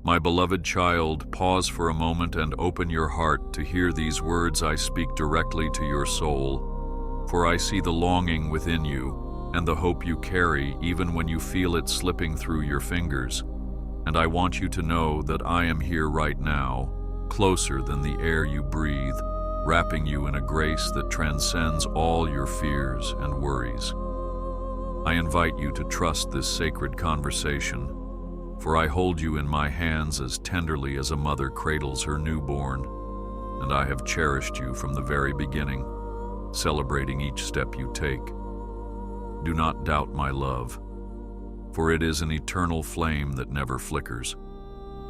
My beloved child, pause for a moment and open your heart to hear these words I speak directly to your soul. For I see the longing within you and the hope you carry even when you feel it slipping through your fingers. And I want you to know that I am here right now, closer than the air you breathe, wrapping you in a grace that transcends all your fears and worries. I invite you to trust this sacred conversation, for I hold you in my hands as tenderly as a mother cradles her newborn, and I have cherished you from the very beginning, celebrating each step you take. Do not doubt my love, for it is an eternal flame that never flickers,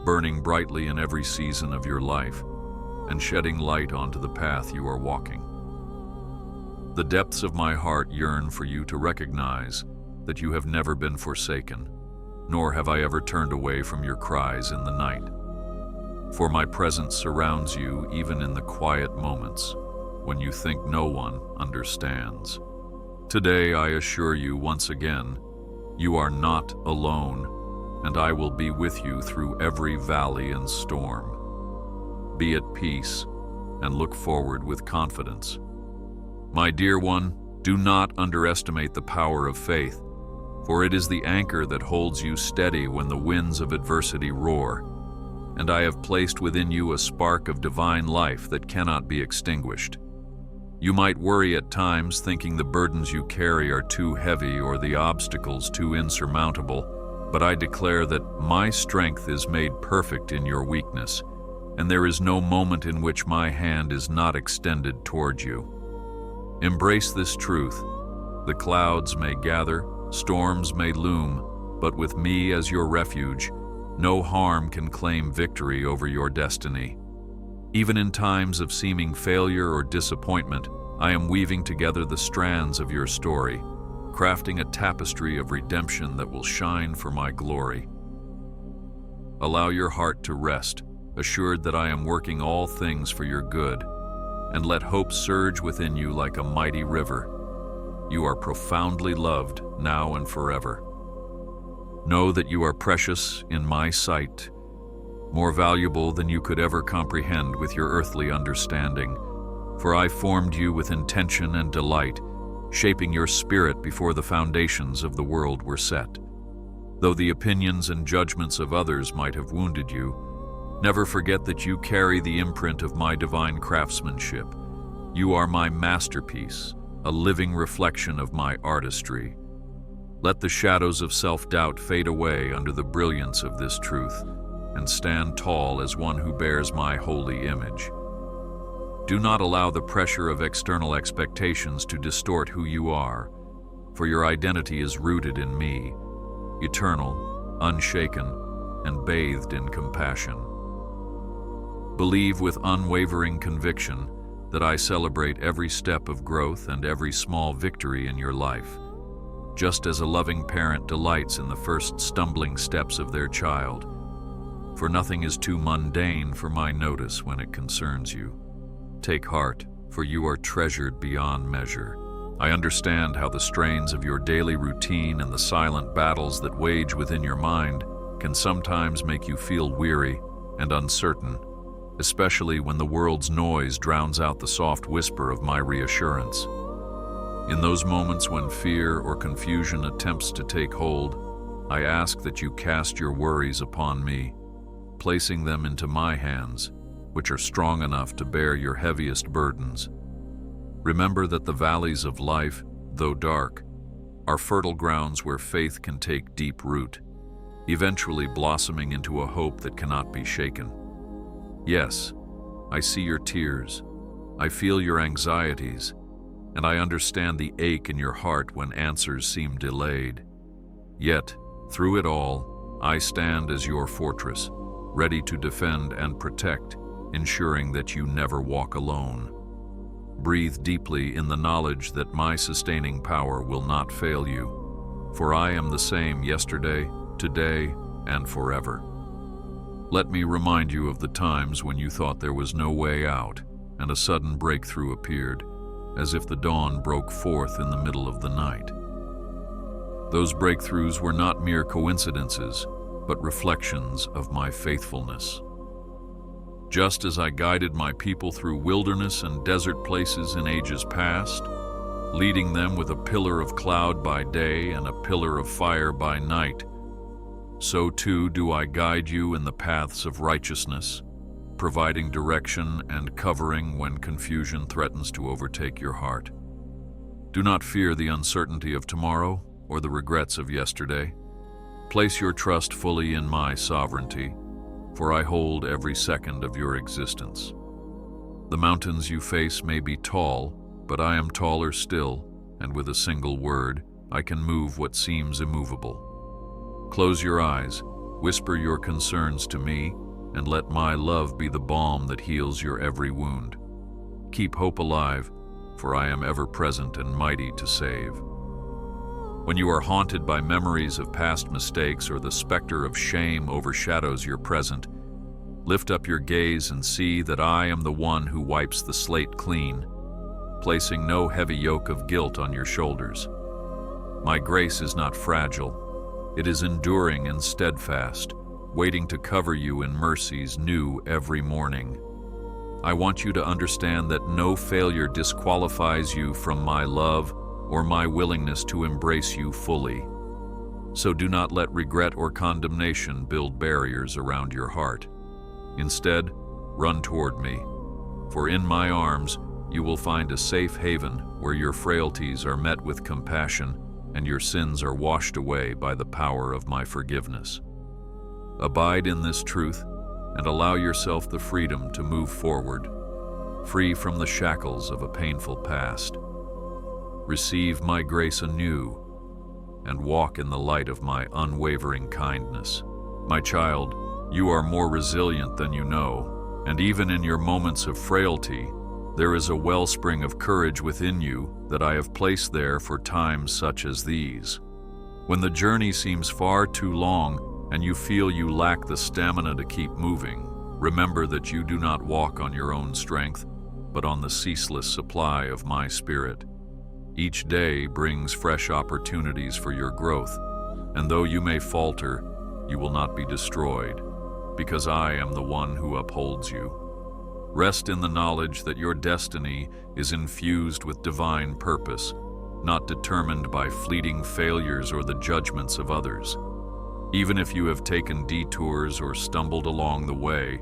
burning brightly in every season of your life and shedding light onto the path you are walking. The depths of my heart yearn for you to recognize that you have never been forsaken, nor have I ever turned away from your cries in the night. For my presence surrounds you even in the quiet moments when you think no one understands. Today I assure you once again, you are not alone, and I will be with you through every valley and storm. Be at peace and look forward with confidence. My dear one, do not underestimate the power of faith, for it is the anchor that holds you steady when the winds of adversity roar, and I have placed within you a spark of divine life that cannot be extinguished. You might worry at times thinking the burdens you carry are too heavy or the obstacles too insurmountable, but I declare that my strength is made perfect in your weakness, and there is no moment in which my hand is not extended toward you. Embrace this truth. The clouds may gather, storms may loom, but with me as your refuge, no harm can claim victory over your destiny. Even in times of seeming failure or disappointment, I am weaving together the strands of your story, crafting a tapestry of redemption that will shine for my glory. Allow your heart to rest, assured that I am working all things for your good, and let hope surge within you like a mighty river. You are profoundly loved now and forever. Know that you are precious in my sight, more valuable than you could ever comprehend with your earthly understanding, for I formed you with intention and delight, shaping your spirit before the foundations of the world were set. Though the opinions and judgments of others might have wounded you, never forget that you carry the imprint of my divine craftsmanship. You are my masterpiece, a living reflection of my artistry. Let the shadows of self-doubt fade away under the brilliance of this truth, and stand tall as one who bears my holy image. Do not allow the pressure of external expectations to distort who you are, for your identity is rooted in me, eternal, unshaken, and bathed in compassion. Believe with unwavering conviction that I celebrate every step of growth and every small victory in your life, just as a loving parent delights in the first stumbling steps of their child. For nothing is too mundane for my notice when it concerns you. Take heart, for you are treasured beyond measure. I understand how the strains of your daily routine and the silent battles that wage within your mind can sometimes make you feel weary and uncertain, especially when the world's noise drowns out the soft whisper of my reassurance. In those moments when fear or confusion attempts to take hold, I ask that you cast your worries upon me, placing them into my hands, which are strong enough to bear your heaviest burdens. Remember that the valleys of life, though dark, are fertile grounds where faith can take deep root, eventually blossoming into a hope that cannot be shaken. Yes, I see your tears, I feel your anxieties, and I understand the ache in your heart when answers seem delayed. Yet, through it all, I stand as your fortress, ready to defend and protect, ensuring that you never walk alone. Breathe deeply in the knowledge that my sustaining power will not fail you, for I am the same yesterday, today, and forever. Let me remind you of the times when you thought there was no way out, and a sudden breakthrough appeared, as if the dawn broke forth in the middle of the night. Those breakthroughs were not mere coincidences, but reflections of my faithfulness. Just as I guided my people through wilderness and desert places in ages past, leading them with a pillar of cloud by day and a pillar of fire by night, so too do I guide you in the paths of righteousness, providing direction and covering when confusion threatens to overtake your heart. Do not fear the uncertainty of tomorrow or the regrets of yesterday. Place your trust fully in my sovereignty, for I hold every second of your existence. The mountains you face may be tall, but I am taller still, and with a single word, I can move what seems immovable. Close your eyes, whisper your concerns to me, and let my love be the balm that heals your every wound. Keep hope alive, for I am ever present and mighty to save. When you are haunted by memories of past mistakes or the specter of shame overshadows your present, lift up your gaze and see that I am the one who wipes the slate clean, placing no heavy yoke of guilt on your shoulders. My grace is not fragile. It is enduring and steadfast, waiting to cover you in mercies new every morning. I want you to understand that no failure disqualifies you from my love or my willingness to embrace you fully. So do not let regret or condemnation build barriers around your heart. Instead, run toward me, for in my arms you will find a safe haven where your frailties are met with compassion and your sins are washed away by the power of my forgiveness. Abide in this truth and allow yourself the freedom to move forward, free from the shackles of a painful past. Receive my grace anew and walk in the light of my unwavering kindness. My child, you are more resilient than you know, and even in your moments of frailty, there is a wellspring of courage within you that I have placed there for times such as these. When the journey seems far too long and you feel you lack the stamina to keep moving, remember that you do not walk on your own strength, but on the ceaseless supply of my Spirit. Each day brings fresh opportunities for your growth, and though you may falter, you will not be destroyed, because I am the one who upholds you. Rest in the knowledge that your destiny is infused with divine purpose, not determined by fleeting failures or the judgments of others. Even if you have taken detours or stumbled along the way,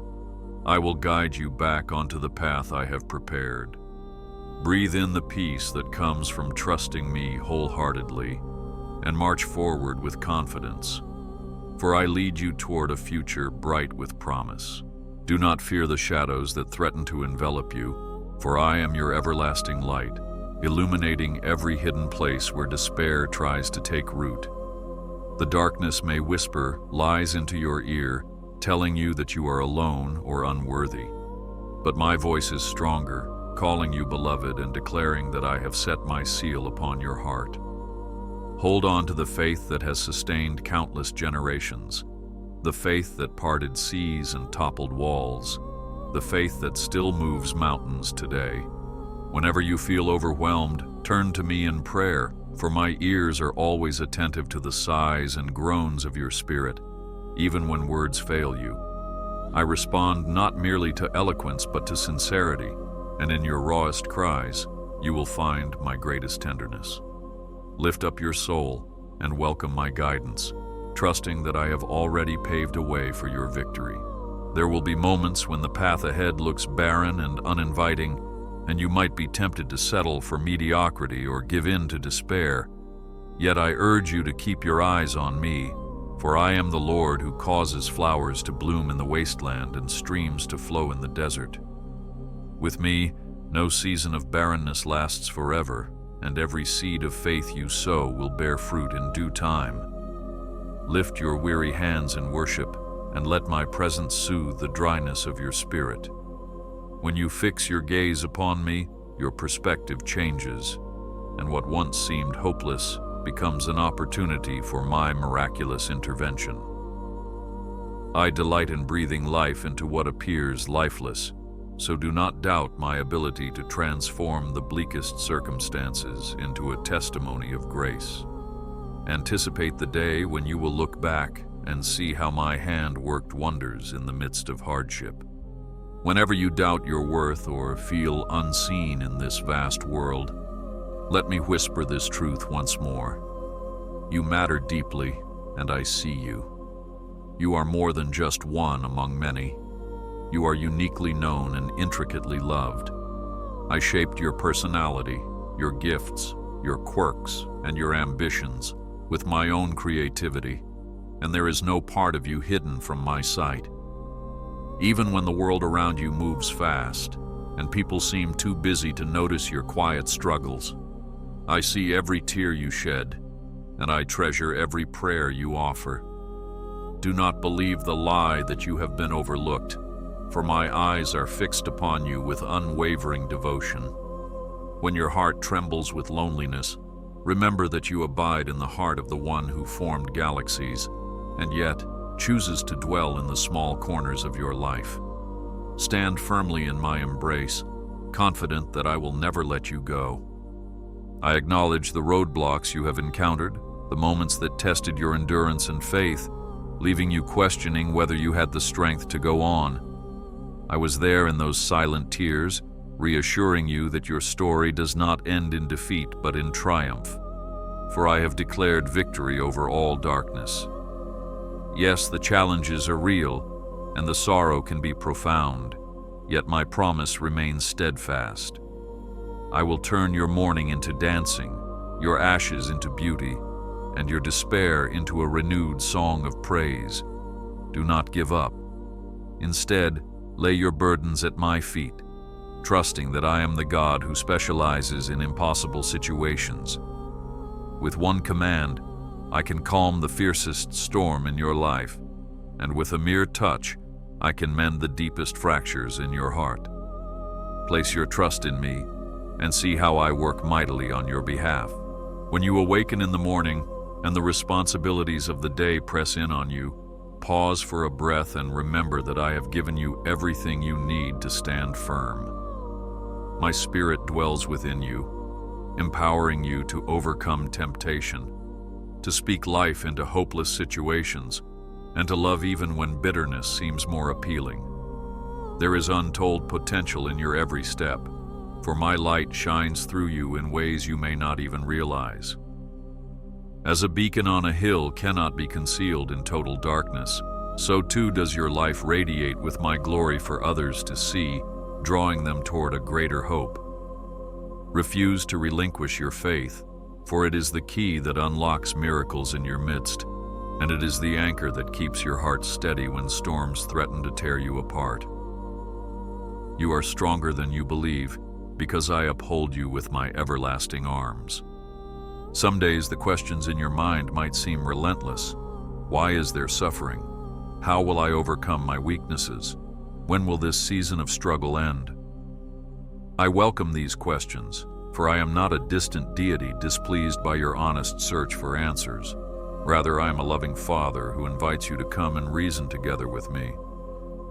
I will guide you back onto the path I have prepared. Breathe in the peace that comes from trusting me wholeheartedly, and march forward with confidence, for I lead you toward a future bright with promise. Do not fear the shadows that threaten to envelop you, for I am your everlasting light, illuminating every hidden place where despair tries to take root. The darkness may whisper lies into your ear, telling you that you are alone or unworthy. But my voice is stronger, calling you beloved and declaring that I have set my seal upon your heart. Hold on to the faith that has sustained countless generations, the faith that parted seas and toppled walls, the faith that still moves mountains today. Whenever you feel overwhelmed, turn to me in prayer, for my ears are always attentive to the sighs and groans of your spirit, even when words fail you. I respond not merely to eloquence but to sincerity, and in your rawest cries, you will find my greatest tenderness. Lift up your soul and welcome my guidance, trusting that I have already paved a way for your victory. There will be moments when the path ahead looks barren and uninviting, and you might be tempted to settle for mediocrity or give in to despair. Yet I urge you to keep your eyes on me, for I am the Lord who causes flowers to bloom in the wasteland and streams to flow in the desert. With me, no season of barrenness lasts forever, and every seed of faith you sow will bear fruit in due time. Lift your weary hands in worship, and let my presence soothe the dryness of your spirit. When you fix your gaze upon me, your perspective changes, and what once seemed hopeless becomes an opportunity for my miraculous intervention. I delight in breathing life into what appears lifeless, so do not doubt my ability to transform the bleakest circumstances into a testimony of grace. Anticipate the day when you will look back and see how my hand worked wonders in the midst of hardship. Whenever you doubt your worth or feel unseen in this vast world, let me whisper this truth once more. You matter deeply, and I see you. You are more than just one among many. You are uniquely known and intricately loved. I shaped your personality, your gifts, your quirks, and your ambitions with my own creativity, and there is no part of you hidden from my sight. Even when the world around you moves fast, and people seem too busy to notice your quiet struggles, I see every tear you shed, and I treasure every prayer you offer. Do not believe the lie that you have been overlooked, for my eyes are fixed upon you with unwavering devotion. When your heart trembles with loneliness, remember that you abide in the heart of the one who formed galaxies, and yet chooses to dwell in the small corners of your life. Stand firmly in my embrace, confident that I will never let you go. I acknowledge the roadblocks you have encountered, the moments that tested your endurance and faith, leaving you questioning whether you had the strength to go on. I was there in those silent tears, reassuring you that your story does not end in defeat but in triumph, for I have declared victory over all darkness. Yes, the challenges are real, and the sorrow can be profound, yet my promise remains steadfast. I will turn your mourning into dancing, your ashes into beauty, and your despair into a renewed song of praise. Do not give up. Instead, lay your burdens at my feet, trusting that I am the God who specializes in impossible situations. With one command, I can calm the fiercest storm in your life, and with a mere touch, I can mend the deepest fractures in your heart. Place your trust in me, and see how I work mightily on your behalf. When you awaken in the morning, and the responsibilities of the day press in on you, pause for a breath and remember that I have given you everything you need to stand firm. My spirit dwells within you, empowering you to overcome temptation, to speak life into hopeless situations, and to love even when bitterness seems more appealing. There is untold potential in your every step, for my light shines through you in ways you may not even realize. As a beacon on a hill cannot be concealed in total darkness, so too does your life radiate with my glory for others to see, drawing them toward a greater hope. Refuse to relinquish your faith, for it is the key that unlocks miracles in your midst, and it is the anchor that keeps your heart steady when storms threaten to tear you apart. You are stronger than you believe, because I uphold you with my everlasting arms. Some days the questions in your mind might seem relentless. Why is there suffering? How will I overcome my weaknesses? When will this season of struggle end? I welcome these questions, for I am not a distant deity displeased by your honest search for answers. Rather, I am a loving Father who invites you to come and reason together with me.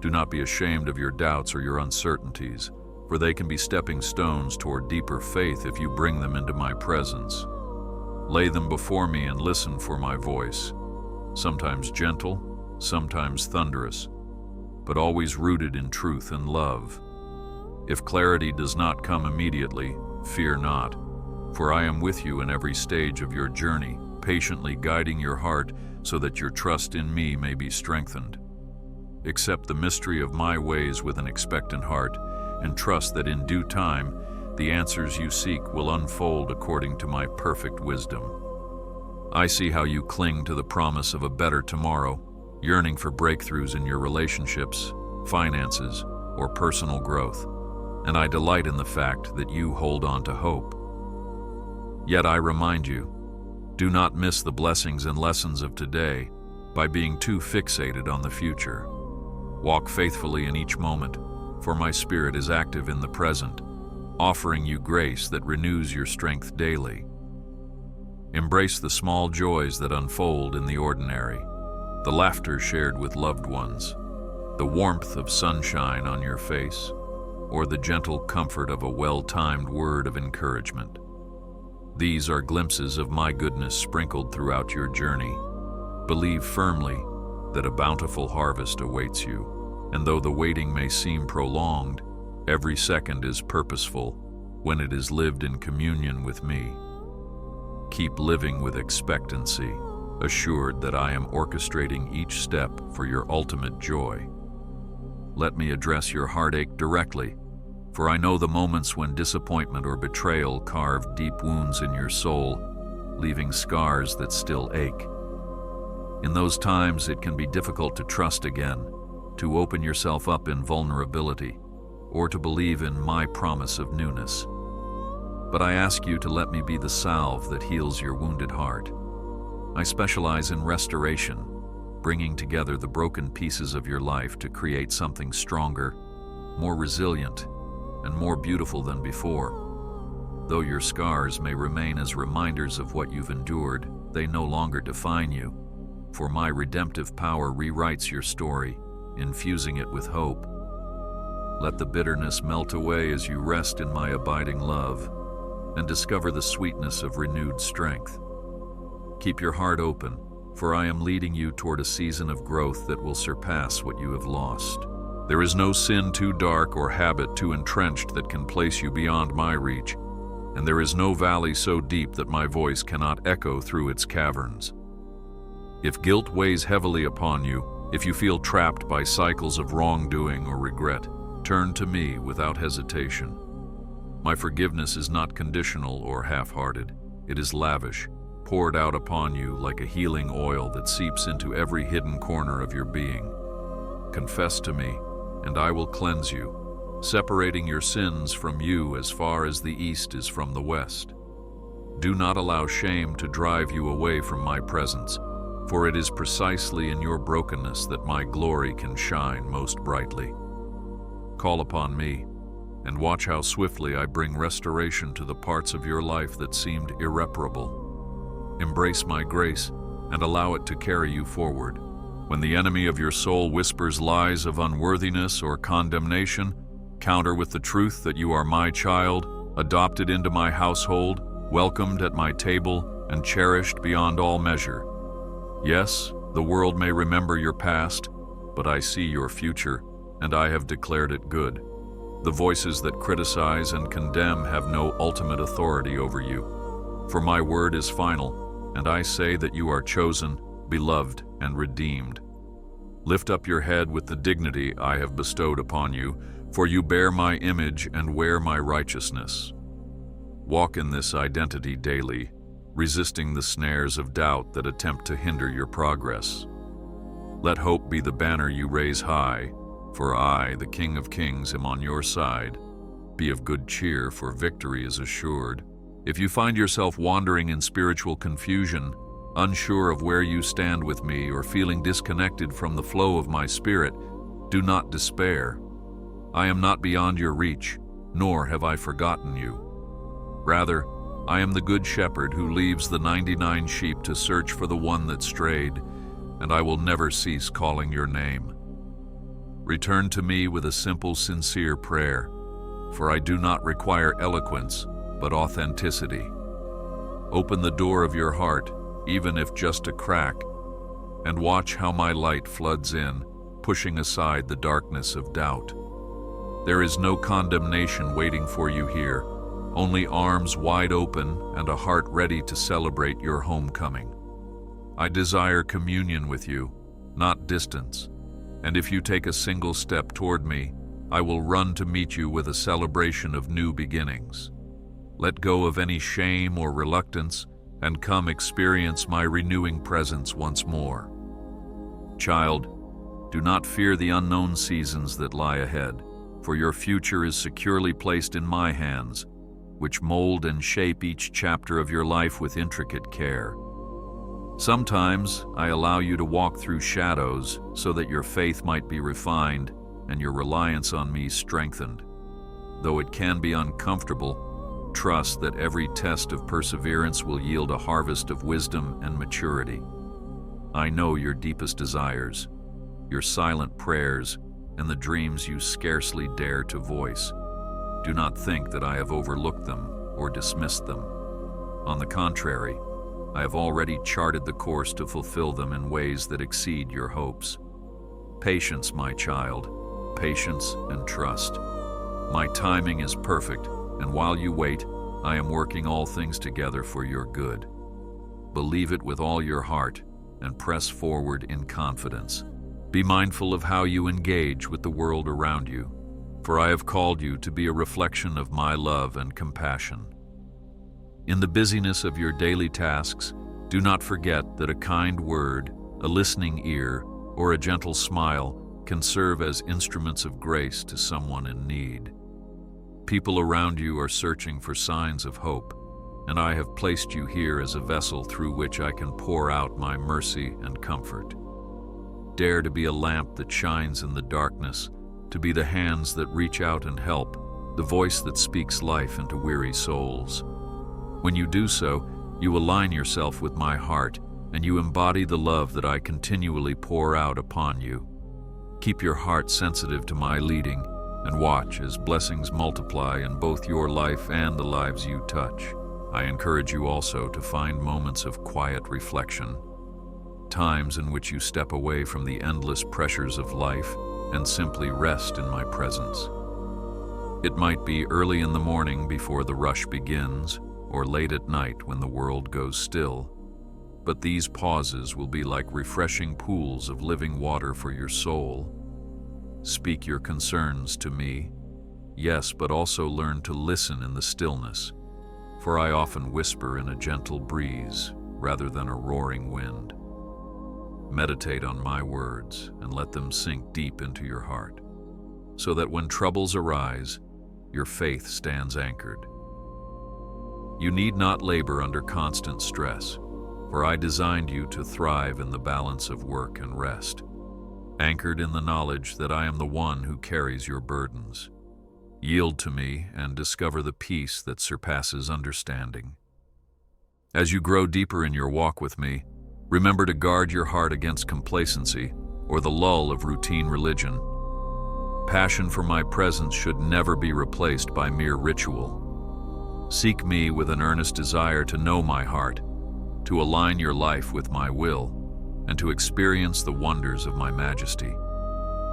Do not be ashamed of your doubts or your uncertainties, for they can be stepping stones toward deeper faith if you bring them into my presence. Lay them before me and listen for my voice, sometimes gentle, sometimes thunderous, but always rooted in truth and love. If clarity does not come immediately, fear not, for I am with you in every stage of your journey, patiently guiding your heart so that your trust in me may be strengthened. Accept the mystery of my ways with an expectant heart, and trust that in due time, the answers you seek will unfold according to my perfect wisdom. I see how you cling to the promise of a better tomorrow, yearning for breakthroughs in your relationships, finances, or personal growth, and I delight in the fact that you hold on to hope. Yet I remind you, do not miss the blessings and lessons of today by being too fixated on the future. Walk faithfully in each moment, for my spirit is active in the present, offering you grace that renews your strength daily. Embrace the small joys that unfold in the ordinary, the laughter shared with loved ones, the warmth of sunshine on your face, or the gentle comfort of a well-timed word of encouragement. These are glimpses of my goodness sprinkled throughout your journey. Believe firmly, that a bountiful harvest awaits you. And though the waiting may seem prolonged, every second is purposeful when it is lived in communion with me. Keep living with expectancy, assured that I am orchestrating each step for your ultimate joy. Let me address your heartache directly, for I know the moments when disappointment or betrayal carved deep wounds in your soul, leaving scars that still ache. In those times, it can be difficult to trust again, to open yourself up in vulnerability, or to believe in my promise of newness. But I ask you to let me be the salve that heals your wounded heart. I specialize in restoration, bringing together the broken pieces of your life to create something stronger, more resilient, and more beautiful than before. Though your scars may remain as reminders of what you've endured, they no longer define you, for my redemptive power rewrites your story, infusing it with hope. Let the bitterness melt away as you rest in my abiding love, and discover the sweetness of renewed strength. Keep your heart open, for I am leading you toward a season of growth that will surpass what you have lost. There is no sin too dark or habit too entrenched that can place you beyond my reach, and there is no valley so deep that my voice cannot echo through its caverns. If guilt weighs heavily upon you, if you feel trapped by cycles of wrongdoing or regret, turn to me without hesitation. My forgiveness is not conditional or half-hearted. It is lavish, poured out upon you like a healing oil that seeps into every hidden corner of your being. Confess to me, and I will cleanse you, separating your sins from you as far as the east is from the west. Do not allow shame to drive you away from my presence, for it is precisely in your brokenness that my glory can shine most brightly. Call upon me, and watch how swiftly I bring restoration to the parts of your life that seemed irreparable. Embrace my grace and allow it to carry you forward. When the enemy of your soul whispers lies of unworthiness or condemnation, counter with the truth that you are my child, adopted into my household, welcomed at my table, and cherished beyond all measure. Yes, the world may remember your past, but I see your future, and I have declared it good. The voices that criticize and condemn have no ultimate authority over you, for my word is final, and I say that you are chosen, beloved, and redeemed. Lift up your head with the dignity I have bestowed upon you, for you bear my image and wear my righteousness. Walk in this identity daily, resisting the snares of doubt that attempt to hinder your progress. Let hope be the banner you raise high, for I, the King of Kings, am on your side. Be of good cheer, for victory is assured. If you find yourself wandering in spiritual confusion, unsure of where you stand with me, or feeling disconnected from the flow of my spirit, do not despair. I am not beyond your reach, nor have I forgotten you. Rather, I am the good shepherd who leaves the 99 sheep to search for the one that strayed, and I will never cease calling your name. Return to me with a simple, sincere prayer, for I do not require eloquence, but authenticity. Open the door of your heart, even if just a crack, and watch how my light floods in, pushing aside the darkness of doubt. There is no condemnation waiting for you here, only arms wide open and a heart ready to celebrate your homecoming. I desire communion with you, not distance. And if you take a single step toward me, I will run to meet you with a celebration of new beginnings. Let go of any shame or reluctance, and come experience my renewing presence once more. Child, do not fear the unknown seasons that lie ahead, for your future is securely placed in my hands, which mold and shape each chapter of your life with intricate care. Sometimes I allow you to walk through shadows so that your faith might be refined and your reliance on me strengthened. Though it can be uncomfortable, trust that every test of perseverance will yield a harvest of wisdom and maturity. I know your deepest desires, your silent prayers, and the dreams you scarcely dare to voice. Do not think that I have overlooked them or dismissed them. On the contrary, I have already charted the course to fulfill them in ways that exceed your hopes. Patience, my child, patience and trust. My timing is perfect, and while you wait, I am working all things together for your good. Believe it with all your heart and press forward in confidence. Be mindful of how you engage with the world around you, for I have called you to be a reflection of my love and compassion. In the busyness of your daily tasks, do not forget that a kind word, a listening ear, or a gentle smile can serve as instruments of grace to someone in need. People around you are searching for signs of hope, and I have placed you here as a vessel through which I can pour out my mercy and comfort. Dare to be a lamp that shines in the darkness, to be the hands that reach out and help, the voice that speaks life into weary souls. When you do so, you align yourself with my heart, and you embody the love that I continually pour out upon you. Keep your heart sensitive to my leading, and watch as blessings multiply in both your life and the lives you touch. I encourage you also to find moments of quiet reflection, times in which you step away from the endless pressures of life and simply rest in my presence. It might be early in the morning before the rush begins, or late at night when the world goes still, but these pauses will be like refreshing pools of living water for your soul. Speak your concerns to me, yes, but also learn to listen in the stillness, for I often whisper in a gentle breeze rather than a roaring wind. Meditate on my words and let them sink deep into your heart, so that when troubles arise, your faith stands anchored. You need not labor under constant stress, for I designed you to thrive in the balance of work and rest, anchored in the knowledge that I am the one who carries your burdens. Yield to me and discover the peace that surpasses understanding. As you grow deeper in your walk with me, remember to guard your heart against complacency or the lull of routine religion. Passion for my presence should never be replaced by mere ritual. Seek me with an earnest desire to know my heart, to align your life with my will, and to experience the wonders of my majesty.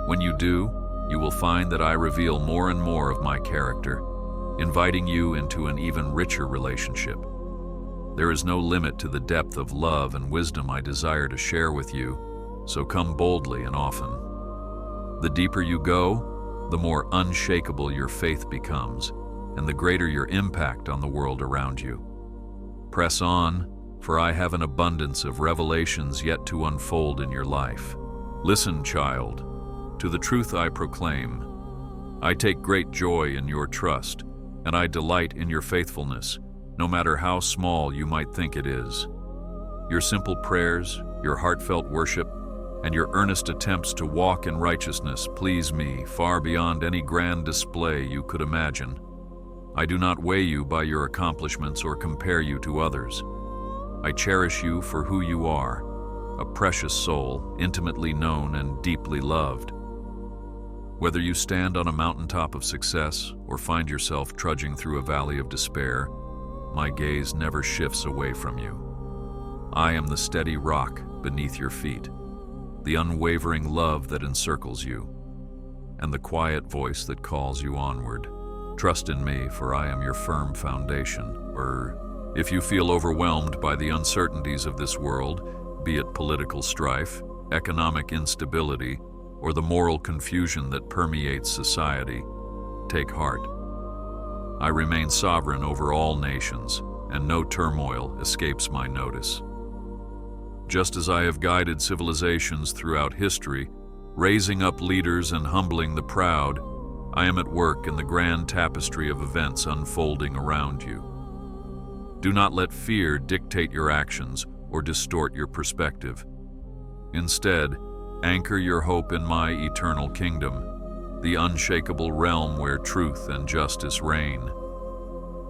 When you do, you will find that I reveal more and more of my character, inviting you into an even richer relationship. There is no limit to the depth of love and wisdom I desire to share with you, so come boldly and often. The deeper you go, the more unshakable your faith becomes, and the greater your impact on the world around you. Press on, for I have an abundance of revelations yet to unfold in your life. Listen, child, to the truth I proclaim. I take great joy in your trust, and I delight in your faithfulness, no matter how small you might think it is. Your simple prayers, your heartfelt worship, and your earnest attempts to walk in righteousness please me far beyond any grand display you could imagine. I do not weigh you by your accomplishments or compare you to others. I cherish you for who you are, a precious soul, intimately known and deeply loved. Whether you stand on a mountaintop of success or find yourself trudging through a valley of despair, my gaze never shifts away from you. I am the steady rock beneath your feet, the unwavering love that encircles you, and the quiet voice that calls you onward. Trust in me, for I am your firm foundation. If you feel overwhelmed by the uncertainties of this world, be it political strife, economic instability, or the moral confusion that permeates society, take heart. I remain sovereign over all nations, and no turmoil escapes my notice. Just as I have guided civilizations throughout history, raising up leaders and humbling the proud, I am at work in the grand tapestry of events unfolding around you. Do not let fear dictate your actions or distort your perspective. Instead, anchor your hope in my eternal kingdom, the unshakable realm where truth and justice reign.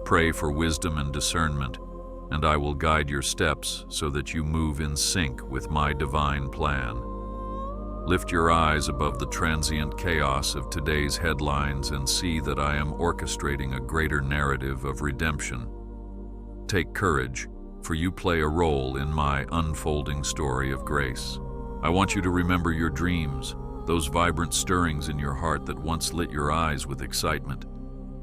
Pray for wisdom and discernment, and I will guide your steps so that you move in sync with my divine plan. Lift your eyes above the transient chaos of today's headlines and see that I am orchestrating a greater narrative of redemption. Take courage, for you play a role in my unfolding story of grace. I want you to remember your dreams, those vibrant stirrings in your heart that once lit your eyes with excitement.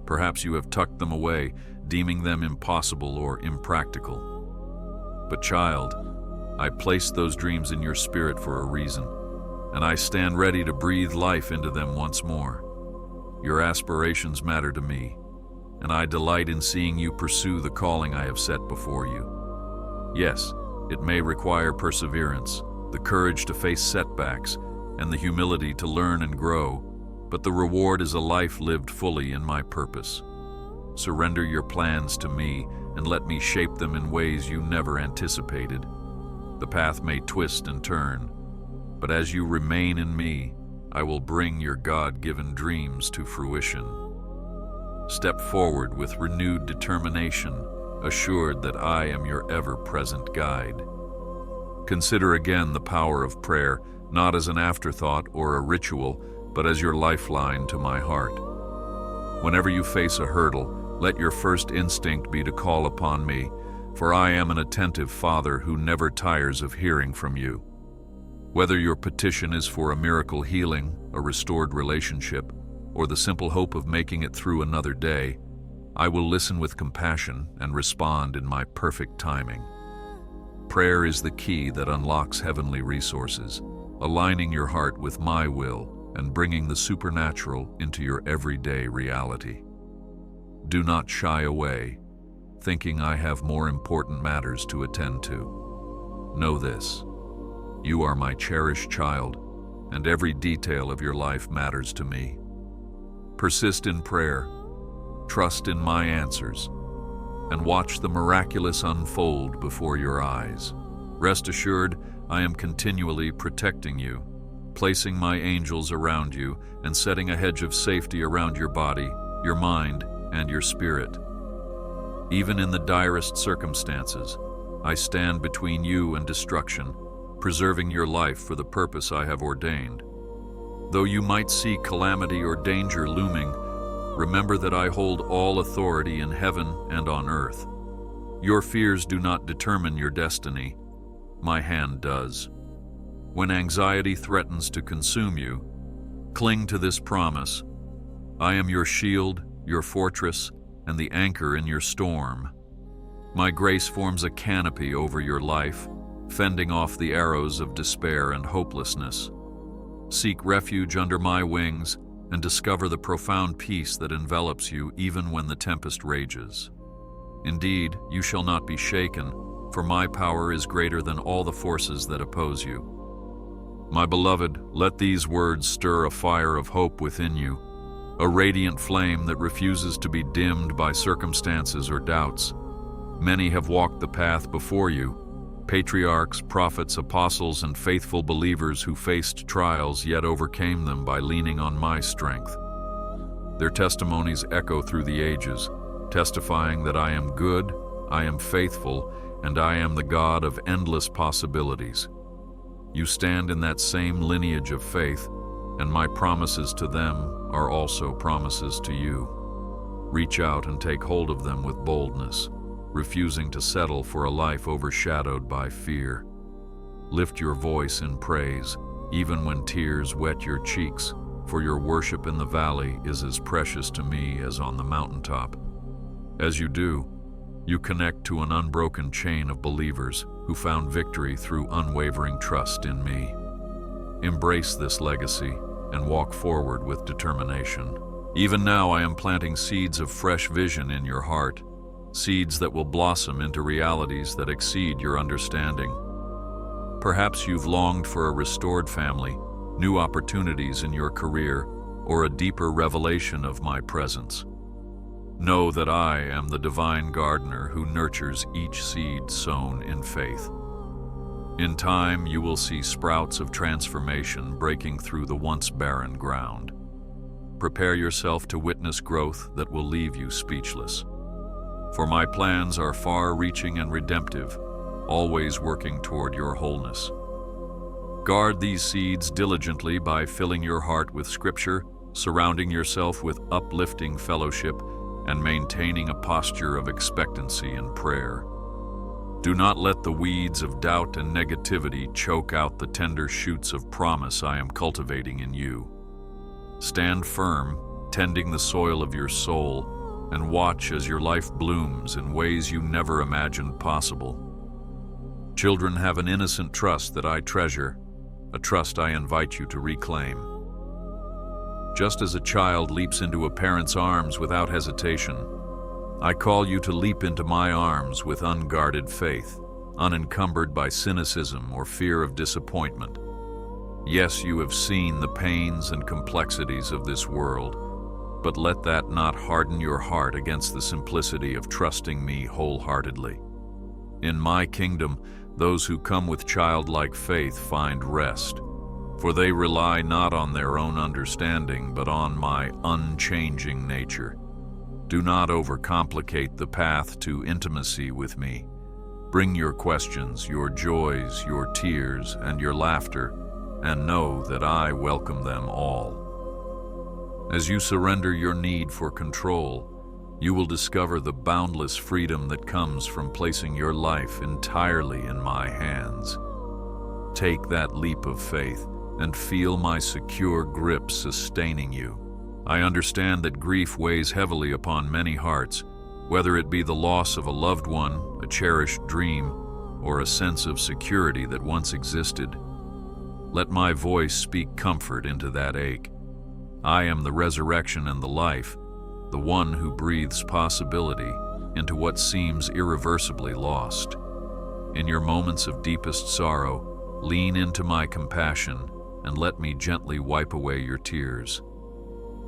Perhaps you have tucked them away, deeming them impossible or impractical. But child, I placed those dreams in your spirit for a reason, and I stand ready to breathe life into them once more. Your aspirations matter to me, and I delight in seeing you pursue the calling I have set before you. Yes, it may require perseverance, the courage to face setbacks, and the humility to learn and grow, but the reward is a life lived fully in my purpose. Surrender your plans to me and let me shape them in ways you never anticipated. The path may twist and turn, but as you remain in me, I will bring your God-given dreams to fruition. Step forward with renewed determination, assured that I am your ever-present guide. Consider again the power of prayer, not as an afterthought or a ritual, but as your lifeline to my heart. Whenever you face a hurdle, let your first instinct be to call upon me, for I am an attentive Father who never tires of hearing from you. Whether your petition is for a miracle healing, a restored relationship, or the simple hope of making it through another day, I will listen with compassion and respond in my perfect timing. Prayer is the key that unlocks heavenly resources, aligning your heart with my will and bringing the supernatural into your everyday reality. Do not shy away, thinking I have more important matters to attend to. Know this: you are my cherished child, and every detail of your life matters to me. Persist in prayer, trust in my answers, and watch the miraculous unfold before your eyes. Rest assured, I am continually protecting you, placing my angels around you and setting a hedge of safety around your body, your mind, and your spirit. Even in the direst circumstances, I stand between you and destruction, preserving your life for the purpose I have ordained. Though you might see calamity or danger looming, remember that I hold all authority in heaven and on earth. Your fears do not determine your destiny. My hand does. When anxiety threatens to consume you, cling to this promise: I am your shield, your fortress, and the anchor in your storm. My grace forms a canopy over your life, fending off the arrows of despair and hopelessness. Seek refuge under my wings and discover the profound peace that envelops you even when the tempest rages. Indeed, you shall not be shaken, for my power is greater than all the forces that oppose you. My beloved, let these words stir a fire of hope within you, a radiant flame that refuses to be dimmed by circumstances or doubts. Many have walked the path before you, patriarchs, prophets, apostles, and faithful believers who faced trials yet overcame them by leaning on my strength. Their testimonies echo through the ages, testifying that I am good, I am faithful, and I am the God of endless possibilities. You stand in that same lineage of faith, and my promises to them are also promises to you. Reach out and take hold of them with boldness, refusing to settle for a life overshadowed by fear. Lift your voice in praise, even when tears wet your cheeks, for your worship in the valley is as precious to me as on the mountaintop. As you do, you connect to an unbroken chain of believers who found victory through unwavering trust in me. Embrace this legacy and walk forward with determination. Even now I am planting seeds of fresh vision in your heart, seeds that will blossom into realities that exceed your understanding. Perhaps you've longed for a restored family, new opportunities in your career, or a deeper revelation of my presence. Know that I am the divine gardener who nurtures each seed sown in faith. In time, you will see sprouts of transformation breaking through the once barren ground. Prepare yourself to witness growth that will leave you speechless. For my plans are far-reaching and redemptive, always working toward your wholeness. Guard these seeds diligently by filling your heart with Scripture, surrounding yourself with uplifting fellowship, and maintaining a posture of expectancy and prayer. Do not let the weeds of doubt and negativity choke out the tender shoots of promise I am cultivating in you. Stand firm, tending the soil of your soul, and watch as your life blooms in ways you never imagined possible. Children have an innocent trust that I treasure, a trust I invite you to reclaim. Just as a child leaps into a parent's arms without hesitation, I call you to leap into my arms with unguarded faith, unencumbered by cynicism or fear of disappointment. Yes, you have seen the pains and complexities of this world, but let that not harden your heart against the simplicity of trusting me wholeheartedly. In my kingdom, those who come with childlike faith find rest, for they rely not on their own understanding, but on my unchanging nature. Do not overcomplicate the path to intimacy with me. Bring your questions, your joys, your tears, and your laughter, and know that I welcome them all. As you surrender your need for control, you will discover the boundless freedom that comes from placing your life entirely in my hands. Take that leap of faith and feel my secure grip sustaining you. I understand that grief weighs heavily upon many hearts, whether it be the loss of a loved one, a cherished dream, or a sense of security that once existed. Let my voice speak comfort into that ache. I am the resurrection and the life, the one who breathes possibility into what seems irreversibly lost. In your moments of deepest sorrow, lean into my compassion and let me gently wipe away your tears.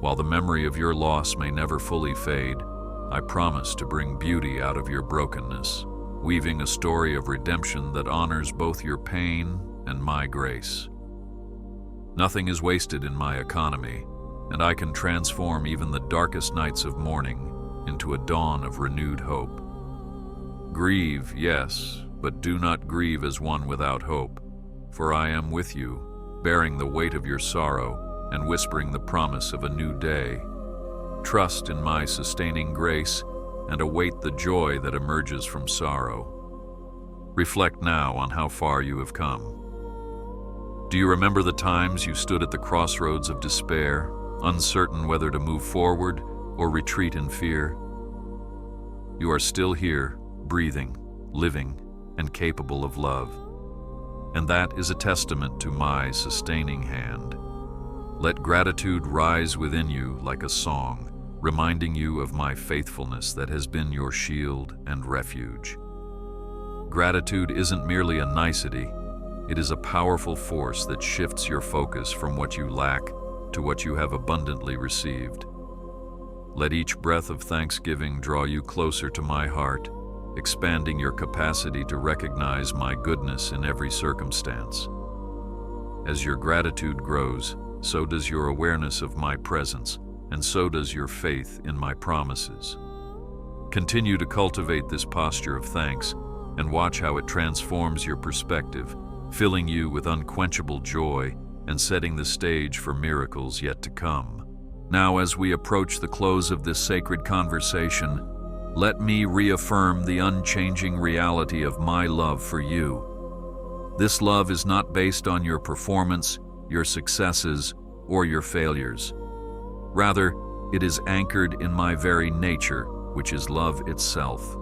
While the memory of your loss may never fully fade, I promise to bring beauty out of your brokenness, weaving a story of redemption that honors both your pain and my grace. Nothing is wasted in my economy, and I can transform even the darkest nights of mourning into a dawn of renewed hope. Grieve, yes, but do not grieve as one without hope, for I am with you, bearing the weight of your sorrow and whispering the promise of a new day. Trust in my sustaining grace and await the joy that emerges from sorrow. Reflect now on how far you have come. Do you remember the times you stood at the crossroads of despair, uncertain whether to move forward or retreat in fear? You are still here, breathing, living, and capable of love. And that is a testament to my sustaining hand. Let gratitude rise within you like a song, reminding you of my faithfulness that has been your shield and refuge. Gratitude isn't merely a nicety, it is a powerful force that shifts your focus from what you lack to what you have abundantly received. Let each breath of thanksgiving draw you closer to my heart, expanding your capacity to recognize my goodness in every circumstance. As your gratitude grows, so does your awareness of my presence, and so does your faith in my promises. Continue to cultivate this posture of thanks, and watch how it transforms your perspective, filling you with unquenchable joy and setting the stage for miracles yet to come. Now, as we approach the close of this sacred conversation, let me reaffirm the unchanging reality of my love for you. This love is not based on your performance, your successes, or your failures. Rather, it is anchored in my very nature, which is love itself.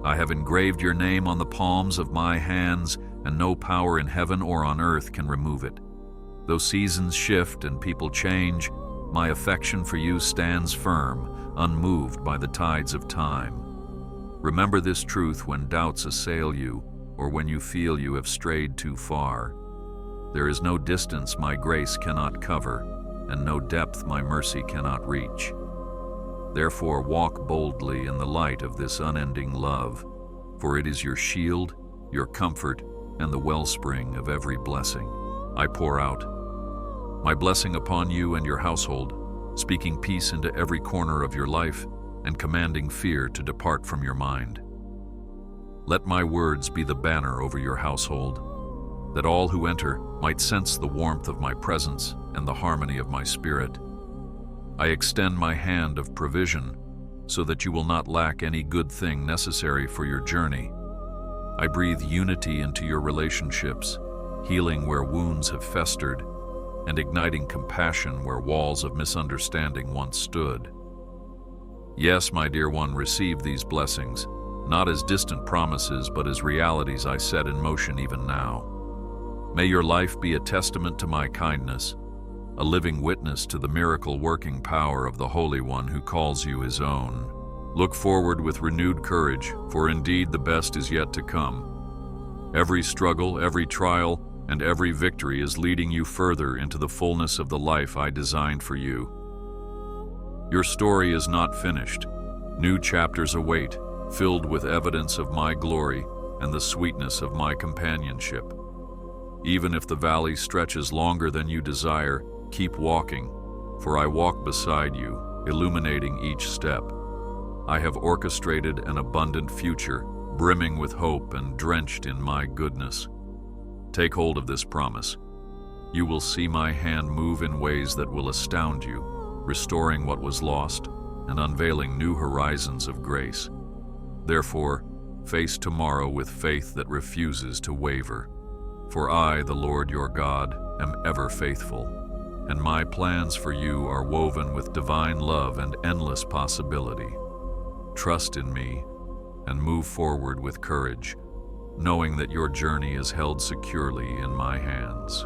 I have engraved your name on the palms of my hands, and no power in heaven or on earth can remove it. Though seasons shift and people change, my affection for you stands firm, unmoved by the tides of time. Remember this truth when doubts assail you, or when you feel you have strayed too far. There is no distance my grace cannot cover, and no depth my mercy cannot reach. Therefore, walk boldly in the light of this unending love, for it is your shield, your comfort, and the wellspring of every blessing I pour out. My blessing upon you and your household, speaking peace into every corner of your life and commanding fear to depart from your mind. Let my words be the banner over your household, that all who enter might sense the warmth of my presence and the harmony of my spirit. I extend my hand of provision so that you will not lack any good thing necessary for your journey. I breathe unity into your relationships, healing where wounds have festered, and igniting compassion where walls of misunderstanding once stood. Yes, my dear one, receive these blessings, not as distant promises, but as realities I set in motion even now. May your life be a testament to my kindness, a living witness to the miracle-working power of the Holy One who calls you his own. Look forward with renewed courage, for indeed the best is yet to come. Every struggle, every trial, and every victory is leading you further into the fullness of the life I designed for you. Your story is not finished. New chapters await, filled with evidence of my glory and the sweetness of my companionship. Even if the valley stretches longer than you desire, keep walking, for I walk beside you, illuminating each step. I have orchestrated an abundant future, brimming with hope and drenched in my goodness. Take hold of this promise. You will see my hand move in ways that will astound you, restoring what was lost and unveiling new horizons of grace. Therefore, face tomorrow with faith that refuses to waver. For I, the Lord your God, am ever faithful, and my plans for you are woven with divine love and endless possibility. Trust in me and move forward with courage, knowing that your journey is held securely in my hands.